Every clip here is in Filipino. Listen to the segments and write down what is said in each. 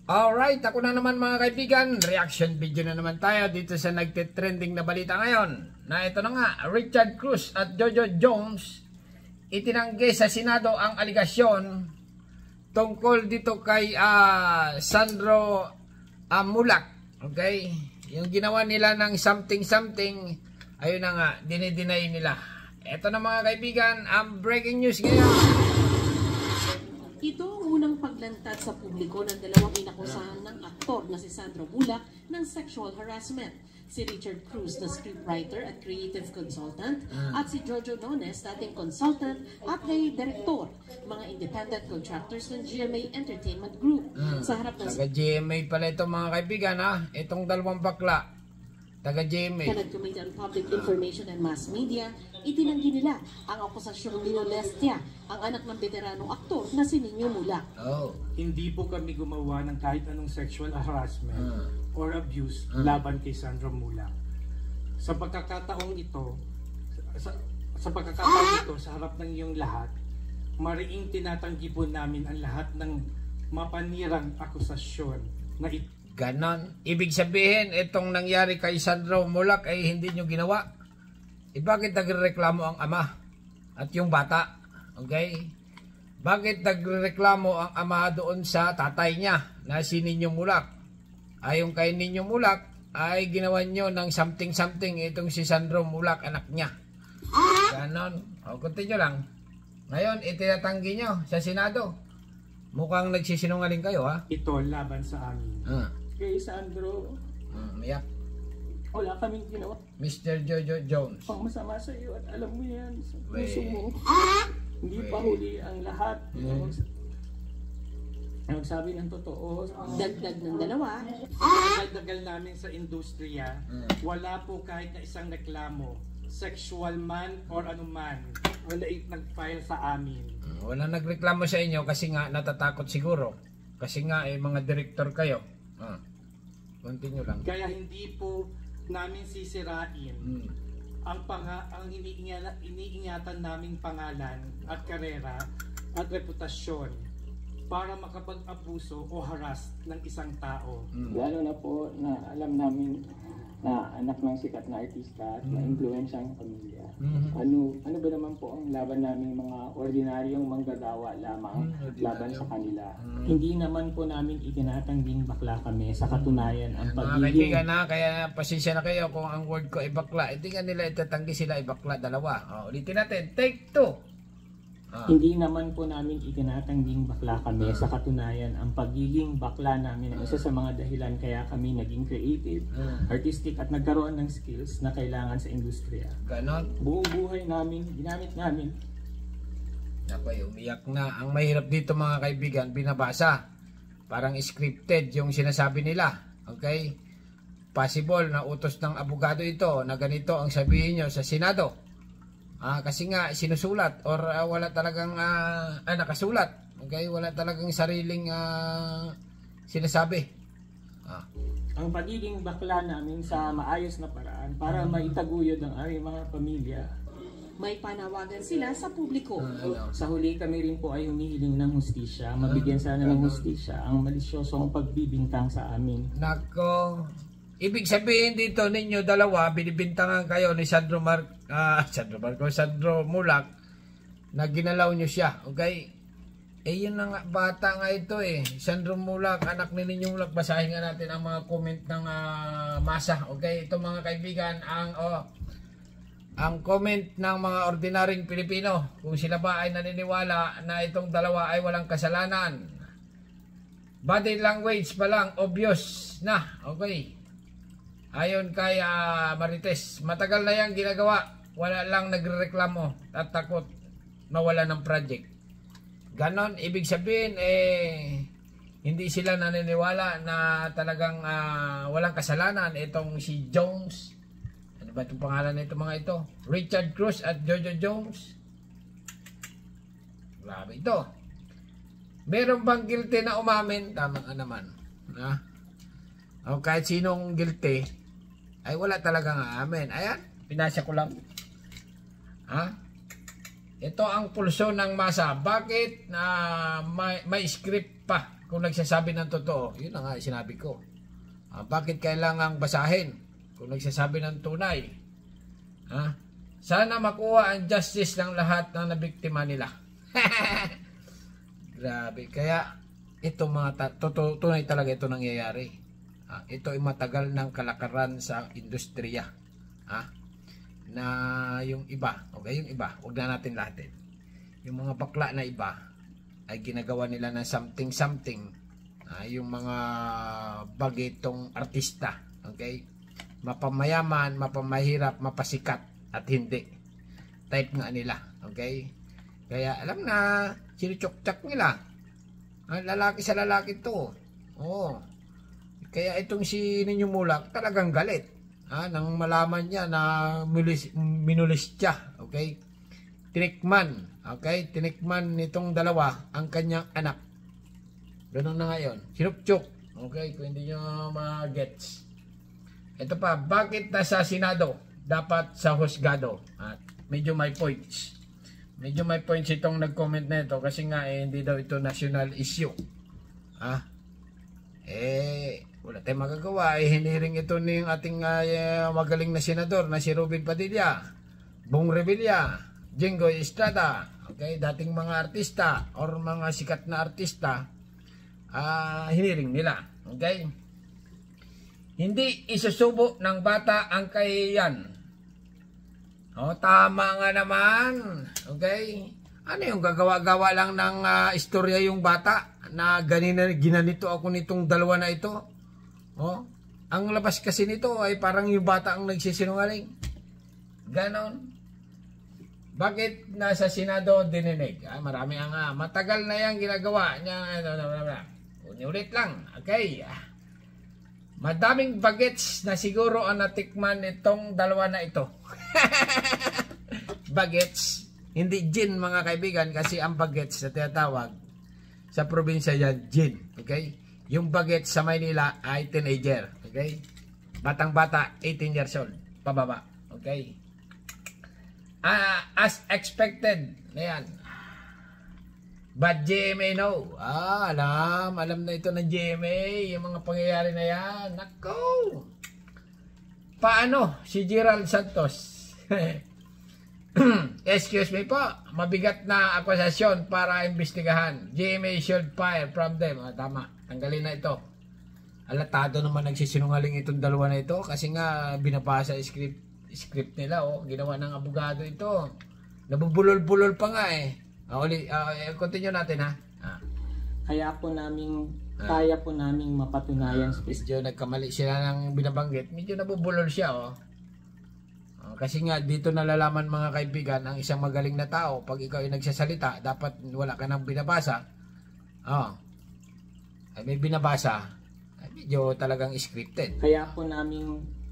Alright, ako na naman mga kaibigan, reaction video na naman tayo dito sa nagtitrending na balita ngayon. Na ito na nga, Richard Cruz at Jojo Jones itinanggi sa Senado ang aligasyon tungkol dito kay Sandro Mulak. Okay? Yung ginawa nila ng something, ayun na nga, dinideny nila. Ito na mga kaibigan, ang breaking news ngayon. Ito ang unang paglantad sa publiko ng dalawang inakusahan ng aktor na si Sandro Mulak ng sexual harassment. Si Richard Cruz na scriptwriter at creative consultant at si Jojo Jones, dating consultant at ngayon director, mga independent contractors ng GMA Entertainment Group. Sa harap ng taga-GMA pala ito mga kaibigan ha, itong dalawang bakla. Taga-GMA. Committee on Public Information and Mass Media, itinanggi nila ang akusasyong minolestya ang anak ng veteranong aktor na si Nino Mulak. Hindi po kami gumawa ng kahit anong sexual harassment or abuse laban kay Sandro Mulak. Sa pagkakataong ito, sa harap ng iyong lahat, mariing tinatanggi po namin ang lahat ng mapanirang akusasyon na ito. Ganon. Ibig sabihin, itong nangyari kay Sandro Mulak ay hindi nyo ginawa. Bakit nagreklamo ang ama at yung bata? Okay? Bakit nagreklamo ang ama doon sa tatay niya na si Nino Mulak? Ayon kay Nino Mulak ay ginawa nyo ng something itong si Sandro Mulak, anak niya. Ganon. O, continue lang. Ngayon, itinatanggi nyo sa Senado. Mukhang nagsisinungaling kayo ha? Ito laban sa amin. Kay Sandro, Miyak. wala kaming ginawa. Mr. Jojo Jones. Pang masama sa iyo at alam mo yan sa puso mo. Hindi pa huli ang lahat. Nagsabi ng totoo. Dagdag ng dalawa. Dagdagal namin sa industriya, wala po kahit na isang reklamo, sexual man or anuman, wala nag-file sa amin. Wala nagreklamo sa inyo kasi nga natatakot siguro. Kasi nga mga director kayo. Continue lang. Kaya hindi po namin sisirain ang iniingatan naming pangalan at karera at reputasyon para makapag-abuso o haras ng isang tao. Lalo na po na alam namin na anak ng sikat na artista at ma-influensya ang pamilya. Ano ba naman po ang laban namin mga ordinaryong manggagawa lamang laban sa kanila? Hindi naman po namin itinatangging bakla kami, sa katunayan ang Mga kaibigan na, kaya pasensya na kayo kung ang word ko ay bakla. Hindi nga nila itatanggi sila ay bakla, dalawa. Ulitin natin, take 2. Hindi naman po namin itinatangging bakla kami, sa katunayan ang pagiging bakla namin ay isa sa mga dahilan kaya kami naging creative, artistic at nagkaroon ng skills na kailangan sa industriya. Ganon. Buong buhay namin, ginamit namin. Nakoy, umiyak na. Ang mahirap dito mga kaibigan, binabasa. Parang scripted yung sinasabi nila. Okay? Possible na utos ng abogado ito na ganito ang sabihin nyo sa Senado. Kasi nga sinusulat or wala talagang nakasulat. Okay? Wala talagang sariling sinasabi. Ang pagiging bakla namin sa maayos na paraan para maitaguyod ang aming mga pamilya. May panawagan sila sa publiko. Sa huli kami rin po ay humihiling ng hustisya. Mabigyan sana ng hustisya ang malisyosong pagbibintang sa amin. Nako. Ibig sabihin dito ninyo dalawa, binibintangan kayo ni Sandro Mulak na ginalaw nyo siya. Okay? Yun na nga, bata nga ito Sandro Mulak, anak ni Nino Mulak. Basahin nga natin ang mga comment ng masa. Okay? Ito mga kaibigan, ang comment ng mga ordinaryong Pilipino. Kung sila ba ay naniniwala na itong dalawa ay walang kasalanan. Body language pa lang, obvious na. Okay? Ayon kay Marites, matagal na yan ginagawa. Wala lang nagrereklamo at takot mawala ng project. Ganon, ibig sabihin, hindi sila naniniwala na talagang walang kasalanan. Itong si Jones, ano ba itong pangalan na ito mga ito? Richard Cruz at Jojo Jones. Grabe ito. Meron bang guilty na umamin? Tama nga naman. O kahit sinong guilty, ay wala talagang aamin. Ayan, pinasya ko lang. Ito ang pulso ng masa. Bakit may script pa kung nagsasabi ng totoo, yun na nga sinabi ko. Bakit kailangang basahin kung nagsasabi ng tunay? Sana makuha ang justice ng lahat ng nabiktima nila. Grabe. Kaya ito mga tunay talaga ito nangyayari. Ito ay matagal ng kalakaran sa industriya. Na yung iba, okay, yung iba, huwag na natin lahatin. Yung mga bakla na iba ay ginagawa nila ng something. Yung mga bagitong artista, okay? Mapamayaman, mapamahirap, mapasikat at hindi. Type nga nila, okay? Kaya alam na, sinutsok-tsak nila. Lalaki sa lalaki to. Kaya itong si Ninyong Mulak talagang galit. Nang malaman niya na minulis siya, okay? Tinikman, okay? Tinikman nitong dalawa ang kanyang anak. Ganun na ngayon. Sinupchok, okay? Kung hindi nyo ma-gets. Ito pa, bakit nasa Senado? Dapat sa husgado. At medyo may points. Medyo may points itong nag-comment na ito kasi nga hindi daw ito national issue. Wala tayong magagawa. Hiniring ito ng ating magaling na senador na si Robin Padilla, Bong Revilla, Jinggoy Estrada, okay? Dating mga artista or mga sikat na artista, hiniring nila, okay? Hindi isusubo ng bata ang kahihiyan. Tama nga naman, okay? Ano yung gagawa-gawa lang ng istorya yung bata na ginanito ako nitong dalawa na ito? Ang labas kasi nito ay parang yung bata ang nagsisinungaling. Ganon. Bakit nasa Senado dininig? Marami ang matagal na yan ginagawa niya. Ulit lang. Okay. Madaming bagets na siguro ang natikman itong dalawa na ito. Bagets. Hindi gin mga kaibigan kasi ang bagets na tinatawag sa probinsya yan gin. Okay? Yung bagets sa Maynila ay teenager. Okay? Batang-bata, 18 years old. Pababa. Okay? As expected. Ayan. But GMA no. Alam na ito ng GMA. Yung mga pangyayari na yan. Nako. Paano si Gerald Santos? Excuse me po. Mabigat na akusasyon para imbestigahan. GMA should fire from them. Tama. Tanggalin na ito. Alatado naman nagsisinungaling itong dalawa na ito kasi nga binabasa script nila. Ginawa ng abogado ito. Nabubulol-bulol pa nga continue natin Kaya po kaya po naming mapatunayan. Medyo nagkamali sila ng binabanggit. Medyo nabubulol siya kasi nga dito nalalaman mga kaibigan ang isang magaling na tao. Pag ikaw ay nagsasalita, dapat wala ka nang binabasa. Ay may binabasa. Ay medyo talagang scripted. Kaya po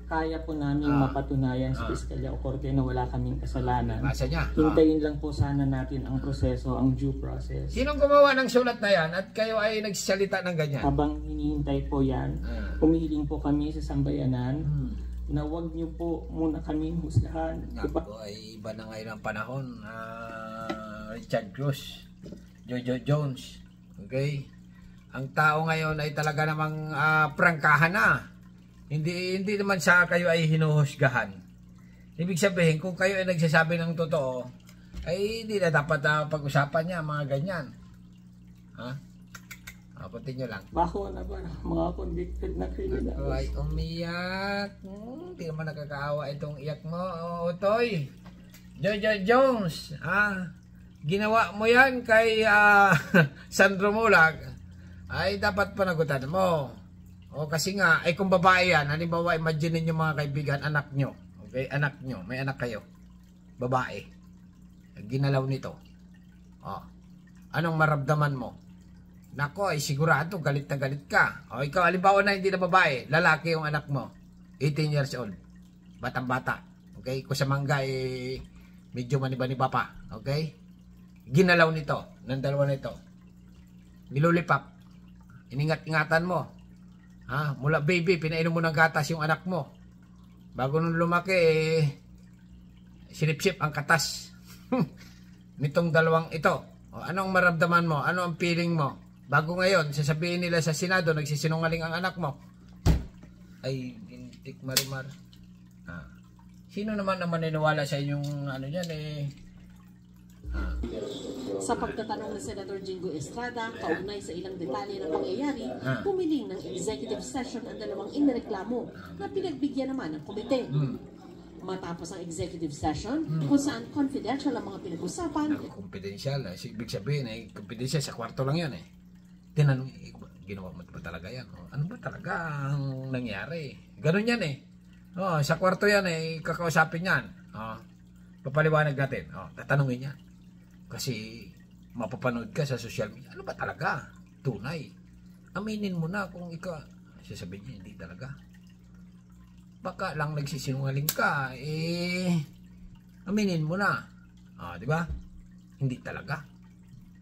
kaya po namin mapatunayan sa Piskalya o Korte na wala kaming kasalanan. Basa niya. Hintayin lang po sana natin ang proseso, ang due process. Sinong gumawa ng sulat na yan at kayo ay nagsasalita ng ganyan? Habang hinihintay po yan, humihiling po kami sa sambayanan na huwag niyo po muna kami husgahan. Ako ay iba na ngayon ang panahon. Richard Cruz, Jojo Jones, okay? Ang tao ngayon ay talaga namang prangkahan na. Hindi naman sa kayo ay hinuhusgahan. Ibig sabihin, kung kayo ay nagsasabi ng totoo, ay hindi na dapat pag-usapan niya, mga ganyan. Continue lang. Bako na ba mga convicted na criminals? Ako ay umiyak. Hindi naman nakakaawa itong iyak mo, Utoy. Jojo Jones, ginawa mo yan kay Sandro Mulak, ay dapat panagutan mo. Kasi nga, ay kung babae yan, halimbawa, imagine niyo mga kaibigan, anak nyo. Okay, anak nyo, may anak kayo. Babae. Ginalaw nito. Anong maramdaman mo? Nako, ay sigurado, galit na galit ka. Ikaw, halimbawa na hindi na babae, lalaki yung anak mo. 18 years old. Batang-bata. Okay, kung sa mangga, medyo maniba-niba pa. Okay? Ginalaw nito, ng dalawa nito. Nilulipap. Iningat-ingatan mo. Mula baby, pinainom mo ng gatas yung anak mo. Bago nung lumaki, sinipsip ang katas nitong dalawang ito. Anong maramdaman mo? Ano ang feeling mo? Bago ngayon, sasabihin nila sa Senado, nagsisinungaling ang anak mo. Ay, Gintik Marimar. Sino naman ang maniniwala sa inyong ano yan Sa pagtatanong ni Senator Jingo Estrada, kaugnay sa ilang detalye ng pangyayari, pumiling ng executive session ang dalawang inireklamo na pinagbigyan naman ng komite. Matapos ang executive session, kung saan confidential ang mga pinag-usapan. Confidential, ibig sabihin confidential sa kwarto lang yan Tinanong, ginawa mo ba talaga yan? Ano ba talaga ang nangyari? Ganun yan sa kwarto yan kakausapin yan. Papaliwanag natin. Tatanungin yan. Kasi mapapanood ka sa social media. Ano ba talaga? Tunay. Aminin mo na kung ikaw. Sasabihin niya, hindi talaga. Baka lang nagsisinungaling ka, aminin mo na. Di ba? Hindi talaga.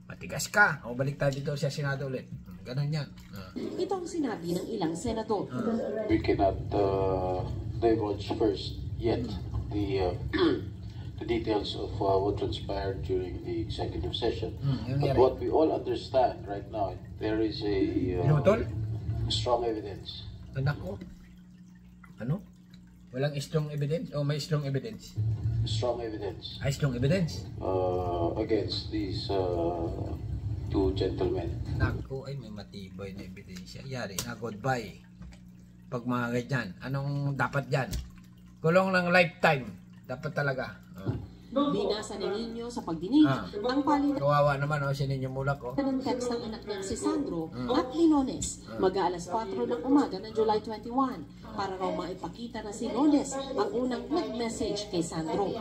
Matigas ka. Balik tayo dito sa Senado ulit. Ganun yan. Ito ang sinabi ng ilang senador. We cannot divulge first yet the details of what transpired during the executive session. But what we all understand right now, there is a strong evidence. Anak ko? Ano? Walang strong evidence o may strong evidence? Strong evidence. Strong evidence? Against these two gentlemen. Nako, ay may matibay na ebidensya. Yari na goodbye. Pag mga ganyan, anong dapat dyan? Kulong ng lifetime. Dapat talaga. Binasa ni Nino sa pagdinig ang palitan Kawawa naman si Nino Mulak ng text ng anak niya si Sandro at Linones mag-aalas 4 ng umaga ng July 21 para raw maipakita na si Nones ang unang nag-message kay Sandro.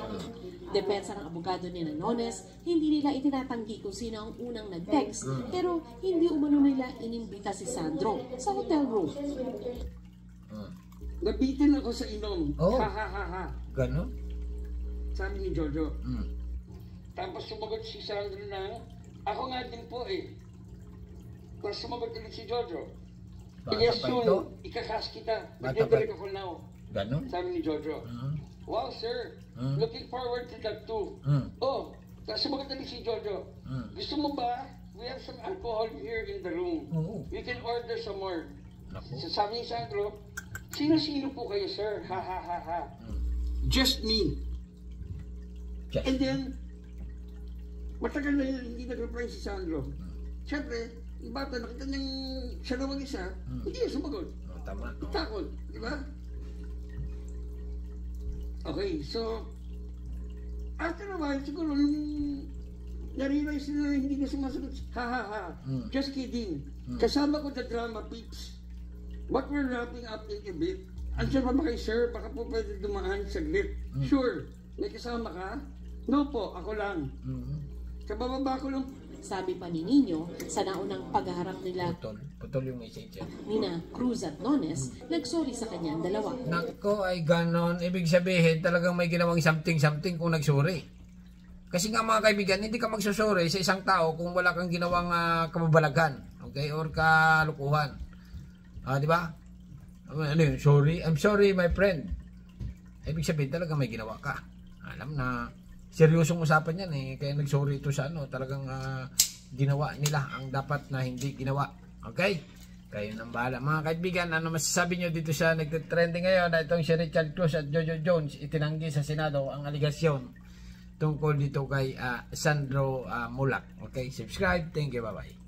Depensa ng abogado ni Nones, hindi nila itinatanggi kung sino ang unang nag-text pero hindi umano nila inimbita si Sandro sa hotel room. Nabitin ako sa inom. Ha ha ha ha. Ganon? Sabi ni Jojo. Tapos sumagot si Sandro na, ako nga din po Tapos sumagot ulit si Jojo. Yes, soon, ikakas kita. Nagdadalik ako now. Ganon? Sabi ni Jojo. Wow, sir. Looking forward to that too. Tapos sumagot ulit si Jojo. Gusto mo ba? We have some alcohol here in the room. We can order some more. Sabi ni Sandro, sino-sino po kayo, sir? Ha ha ha ha. Just me. And then, matagal na yun, hindi nag-reply si Sandro. Siyempre, yung bata, nakita niyang siya na mag-isa, hindi niya sumagot. Tama. Takot, di ba? Okay, so, after a while, siguro, nung na-realize na hindi na sumasagot, ha ha ha, just kidding. Kasama ko the drama peeps. What we're wrapping up in a bit. Andiyan pa ba kayo, sir? Baka po pwede dumaan saglit. Sure, may kasama ka? No po, ako lang. Kabababa ko lang. Sabi pa ni Nino, sa naunang paghaharap nila Putol yung message nina Cruz at Nones, nagsorry sa kanya ang dalawa. Nako, ay ganon. Ibig sabihin, talagang may ginawang something kung nagsorry. Kasi nga mga kaibigan, hindi ka magsusorry sa isang tao kung wala kang ginawang kababalagan. Okay? Or kalukuhan. Di ba? Ano yun? Sorry? I'm sorry, my friend. Ibig sabihin, talagang may ginawa ka. Alam na, seryosong usapan yan kaya nagsorry ito sa talagang ginawa nila ang dapat na hindi ginawa. Okay? Kayo nang bahala. Mga kaibigan, ano masasabi nyo dito sa nagtitrending ngayon na itong si Richard Cruz at Jojo Jones itinanggi sa Senado ang aligasyon tungkol dito kay Sandro Mulak. Okay? Subscribe. Thank you. Bye-bye.